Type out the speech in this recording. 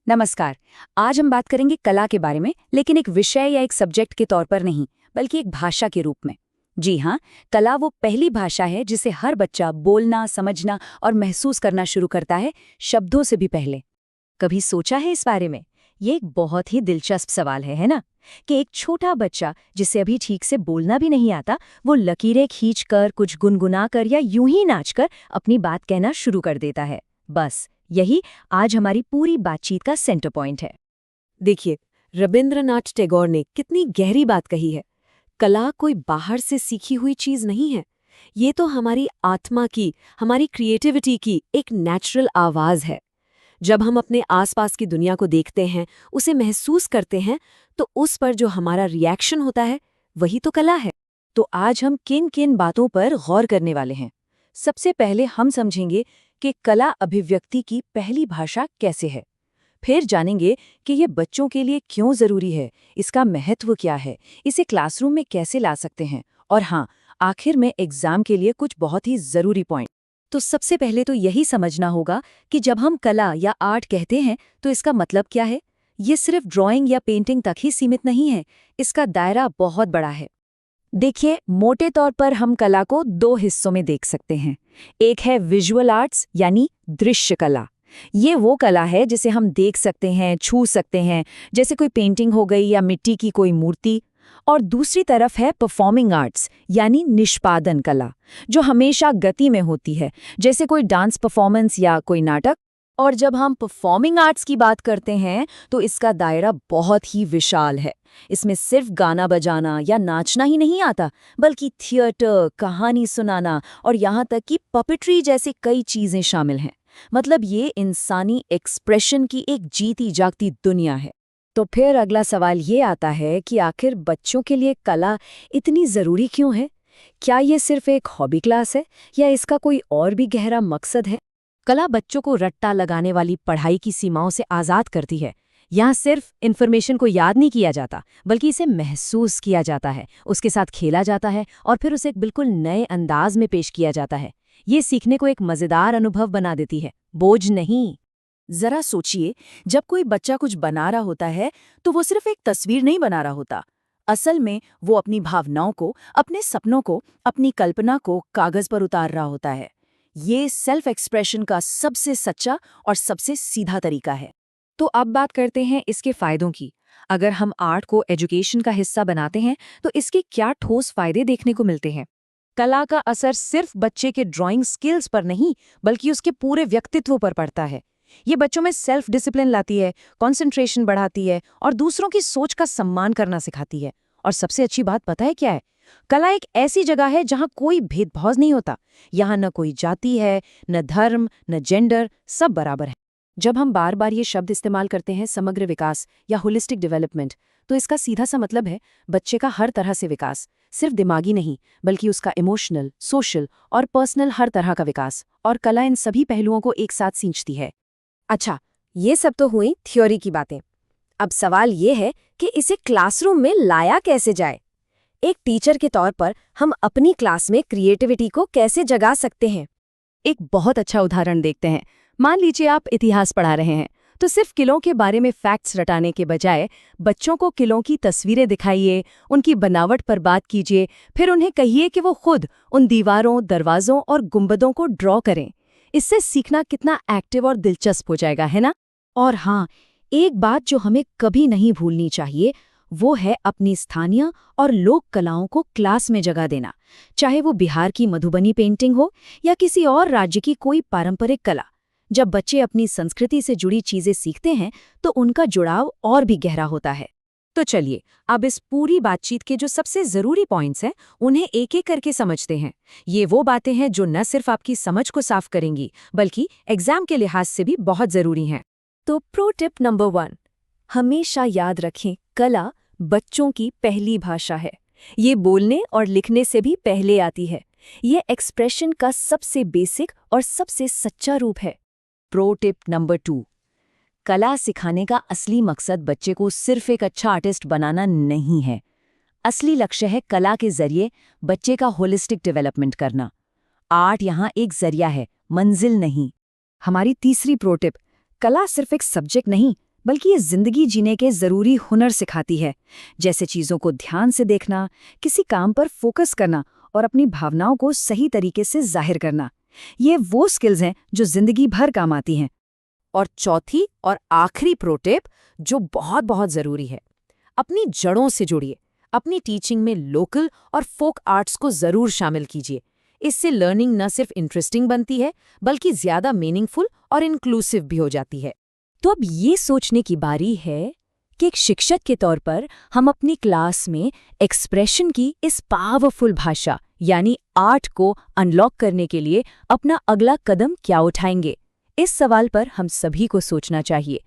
नमस्कार। आज हम बात करेंगे कला के बारे में, लेकिन एक विषय या एक सब्जेक्ट के तौर पर नहीं, बल्कि एक भाषा के रूप में। जी हाँ, कला वो पहली भाषा है जिसे हर बच्चा बोलना, समझना और महसूस करना शुरू करता है, शब्दों से भी पहले। कभी सोचा है इस बारे में? ये एक बहुत ही दिलचस्प सवाल है ना? कि एक छोटा बच्चा जिसे अभी ठीक से बोलना भी नहीं आता, वो लकीरें खींचकर, कुछ गुनगुनाकर या यूं ही नाचकर अपनी बात कहना शुरू कर देता है। बस यही आज हमारी पूरी बातचीत का सेंटर पॉइंट है। देखिए, रविंद्रनाथ टैगोर ने कितनी गहरी बात कही है। कला कोई बाहर से सीखी हुई चीज नहीं है। ये तो हमारी आत्मा की, हमारी क्रिएटिविटी की एक नेचुरल आवाज है। जब हम अपने आसपास की दुनिया को देखते हैं, उसे महसूस करते हैं, तो उस पर जो हमारा रिएक्शन होता है, वही तो कला है। तो आज हम किन किन बातों पर गौर करने वाले हैं। सबसे पहले हम समझेंगे कि कला अभिव्यक्ति की पहली भाषा कैसे है। फिर जानेंगे कि ये बच्चों के लिए क्यों जरूरी है, इसका महत्व क्या है, इसे क्लासरूम में कैसे ला सकते हैं, और हाँ, आखिर में एग्जाम के लिए कुछ बहुत ही जरूरी पॉइंट। तो सबसे पहले तो यही समझना होगा कि जब हम कला या आर्ट कहते हैं तो इसका मतलब क्या है। ये सिर्फ ड्राइंग या पेंटिंग तक ही सीमित नहीं है, इसका दायरा बहुत बड़ा है। देखिए, मोटे तौर पर हम कला को दो हिस्सों में देख सकते हैं। एक है विजुअल आर्ट्स यानी दृश्य कला। ये वो कला है जिसे हम देख सकते हैं, छू सकते हैं, जैसे कोई पेंटिंग हो गई या मिट्टी की कोई मूर्ति। और दूसरी तरफ है परफॉर्मिंग आर्ट्स यानी निष्पादन कला, जो हमेशा गति में होती है, जैसे कोई डांस परफॉर्मेंस या कोई नाटक। और जब हम परफॉर्मिंग आर्ट्स की बात करते हैं तो इसका दायरा बहुत ही विशाल है। इसमें सिर्फ गाना बजाना या नाचना ही नहीं आता, बल्कि थिएटर, कहानी सुनाना और यहाँ तक कि पपेट्री जैसी कई चीजें शामिल हैं। मतलब ये इंसानी एक्सप्रेशन की एक जीती जागती दुनिया है। तो फिर अगला सवाल ये आता है कि आखिर बच्चों के लिए कला इतनी ज़रूरी क्यों है? क्या ये सिर्फ एक हॉबी क्लास है या इसका कोई और भी गहरा मकसद है? कला बच्चों को रट्टा लगाने वाली पढ़ाई की सीमाओं से आज़ाद करती है। यहाँ सिर्फ इन्फॉर्मेशन को याद नहीं किया जाता, बल्कि इसे महसूस किया जाता है, उसके साथ खेला जाता है और फिर उसे एक बिल्कुल नए अंदाज में पेश किया जाता है। ये सीखने को एक मज़ेदार अनुभव बना देती है, बोझ नहीं। जरा सोचिए, जब कोई बच्चा कुछ बना रहा होता है तो वो सिर्फ एक तस्वीर नहीं बना रहा होता। असल में वो अपनी भावनाओं को, अपने सपनों को, अपनी कल्पना को कागज पर उतार रहा होता है। ये सेल्फ एक्सप्रेशन का सबसे सच्चा और सबसे सीधा तरीका है। तो अब बात करते हैं इसके फायदों की। अगर हम आर्ट को एजुकेशन का हिस्सा बनाते हैं तो इसके क्या ठोस फायदे देखने को मिलते हैं? कला का असर सिर्फ बच्चे के ड्राइंग स्किल्स पर नहीं, बल्कि उसके पूरे व्यक्तित्व पर पड़ता है। ये बच्चों में सेल्फ डिसिप्लिन लाती है, कंसंट्रेशन बढ़ाती है और दूसरों की सोच का सम्मान करना सिखाती है। और सबसे अच्छी बात पता है क्या है? कला एक ऐसी जगह है जहाँ कोई भेदभाव नहीं होता। यहाँ न कोई जाति है, न धर्म, न जेंडर, सब बराबर है। जब हम बार बार ये शब्द इस्तेमाल करते हैं, समग्र विकास या होलिस्टिक डेवलपमेंट, तो इसका सीधा सा मतलब है बच्चे का हर तरह से विकास, सिर्फ दिमागी नहीं, बल्कि उसका इमोशनल, सोशल और पर्सनल हर तरह का विकास। और कला इन सभी पहलुओं को एक साथ सींचती है। अच्छा, ये सब तो हुई थ्योरी की बातें। अब सवाल ये है कि इसे क्लासरूम में लाया कैसे जाए। एक टीचर के तौर पर हम अपनी क्लास में क्रिएटिविटी को कैसे जगा सकते हैं? एक बहुत अच्छा उदाहरण देखते हैं। मान लीजिए आप इतिहास पढ़ा रहे हैं, तो सिर्फ किलों के बारे में फैक्ट्स रटाने के बजाय बच्चों को किलों की तस्वीरें दिखाइए, उनकी बनावट पर बात कीजिए, फिर उन्हें कहिए कि वो खुद उन दीवारों, दरवाजों और गुंबदों को ड्रॉ करें। इससे सीखना कितना एक्टिव और दिलचस्प हो जाएगा, है ना? और हाँ, एक बात जो हमें कभी नहीं भूलनी चाहिए, वो है अपनी स्थानीय और लोक कलाओं को क्लास में जगह देना। चाहे वो बिहार की मधुबनी पेंटिंग हो या किसी और राज्य की कोई पारंपरिक कला। जब बच्चे अपनी संस्कृति से जुड़ी चीजें सीखते हैं तो उनका जुड़ाव और भी गहरा होता है। तो चलिए, अब इस पूरी बातचीत के जो सबसे जरूरी पॉइंट्स हैं, उन्हें एक एक करके समझते हैं। ये वो बातें हैं जो न सिर्फ आपकी समझ को साफ करेंगी, बल्कि एग्जाम के लिहाज से भी बहुत जरूरी हैं। तो प्रो टिप नंबर 1, हमेशा याद रखें, कला बच्चों की पहली भाषा है। ये बोलने और लिखने से भी पहले आती है। ये एक्सप्रेशन का सबसे बेसिक और सबसे सच्चा रूप है। प्रो टिप नंबर 2, कला सिखाने का असली मकसद बच्चे को सिर्फ एक अच्छा आर्टिस्ट बनाना नहीं है। असली लक्ष्य है कला के जरिए बच्चे का होलिस्टिक डेवलपमेंट करना। आर्ट यहाँ एक जरिया है, मंजिल नहीं। हमारी तीसरी प्रो टिप, कला सिर्फ एक सब्जेक्ट नहीं, बल्कि ये जिंदगी जीने के ज़रूरी हुनर सिखाती है, जैसे चीज़ों को ध्यान से देखना, किसी काम पर फोकस करना और अपनी भावनाओं को सही तरीके से जाहिर करना। ये वो स्किल्स हैं जो जिंदगी भर काम आती हैं। और चौथी और आखिरी प्रोटिप जो बहुत बहुत ज़रूरी है, अपनी जड़ों से जुड़िए। अपनी टीचिंग में लोकल और फोक आर्ट्स को ज़रूर शामिल कीजिए। इससे लर्निंग न सिर्फ इंटरेस्टिंग बनती है, बल्कि ज़्यादा मीनिंगफुल और इंक्लूसिव भी हो जाती है। तो अब ये सोचने की बारी है कि एक शिक्षक के तौर पर हम अपनी क्लास में एक्सप्रेशन की इस पावरफुल भाषा यानी आर्ट को अनलॉक करने के लिए अपना अगला कदम क्या उठाएंगे। इस सवाल पर हम सभी को सोचना चाहिए।